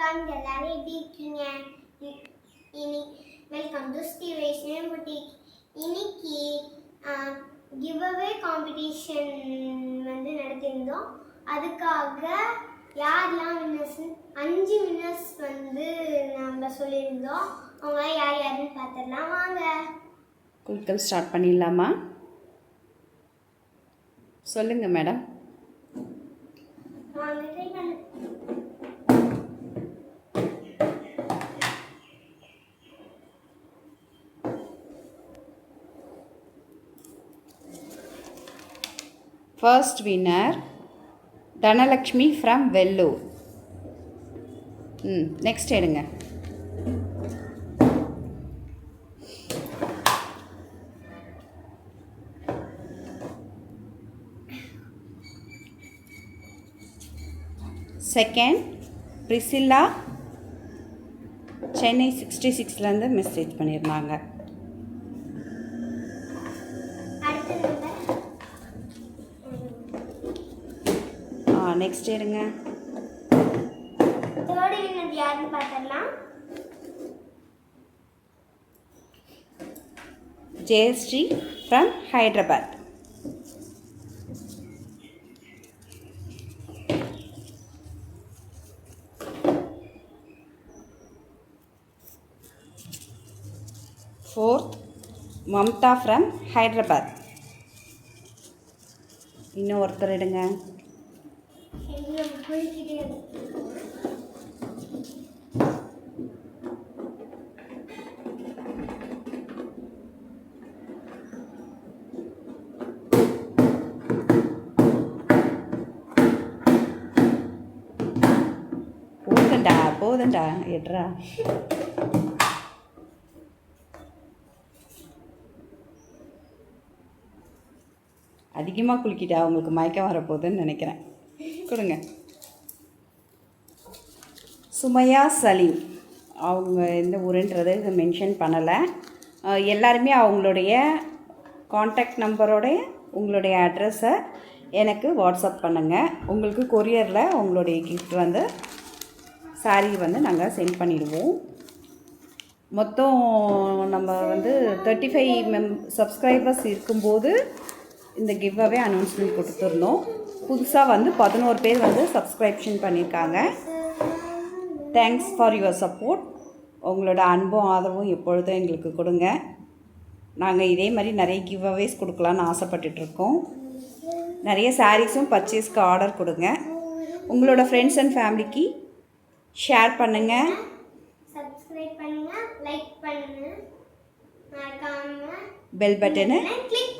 வணக்கம் எல்லாரும் எப்படி இருக்கீங்க? Welcome to Shri Vaishnavi boutique. இன்னைக்கு கிவ் அவே காம்படிஷன் நடத்தியிருந்தோம். அதுக்காக யாரெல்லாம் வின்னர்ஸ் 5 வின்னர்ஸ் நம்ம சொல்லியிருந்தோம். அவங்க யார் யாருன்னு பார்த்துடலாம் வாங்க. குழுக்கள் ஸ்டார்ட் பண்ணிடலாமா? சொல்லுங்க மேடம். வாங்க ட்ரை பண்ணு. First winner Dhanalakshmi from Vellore. Next எடுங்க. Second Priscilla சென்னை 66லேருந்து மெசேஜ் பண்ணியிருந்தாங்க. நெக்ஸ்ட் எடுங்க. தேர்ட் வின்னர் யாருன்னு பார்த்தலாம். Jayashree from Hyderabad. Fourth Mamta from Hyderabad. இன்னும் ஒருத்தர் எடுங்க. போதண்டா எட்ரா. அதிகமாக குளிக்கிட்டா அவங்களுக்கு மயக்கம் வரப்போகுதுன்னு நினைக்கிறேன். கொடுங்க. சுமையா சலீம். அவங்க எந்த ஊருன்றது மென்ஷன் பண்ணலை. எல்லாருமே அவங்களுடைய காண்டாக்ட் நம்பரோட உங்களுடைய அட்ரஸை எனக்கு வாட்ஸ்அப் பண்ணுங்கள். உங்களுக்கு கொரியரில் உங்களுடைய கிஃப்ட் சாரீ நாங்கள் சென்ட் பண்ணிடுவோம். மொத்தம் நம்ம 35 சப்ஸ்கிரைபர்ஸ் இருக்கும்போது இந்த கிவ் அவே அனௌன்ஸ்மெண்ட் கொடுத்துருந்தோம். புதுசாக 11 பேர் சப்ஸ்கிரிப்ஷன் பண்ணியிருக்காங்க. Thanks for your support. உங்களோட அன்பும் ஆதரவும் எப்பொழுதும் எங்களுக்கு கொடுங்க. நாங்கள் இதே மாதிரி நிறைய கிவ் அவேஸ் கொடுக்கலான்னு ஆசைப்பட்டுட்ருக்கோம். நிறைய சாரீஸும் பர்ச்சேஸ்க்கு ஆர்டர் கொடுங்க. உங்களோட ஃப்ரெண்ட்ஸ் அண்ட் ஃபேமிலிக்கு ஷேர் பண்ணுங்கள், சப்ஸ்கிரைப் பண்ணுங்கள், லைக் பண்ணுங்கள், மறக்காம பெல் பட்டனை கிளிக்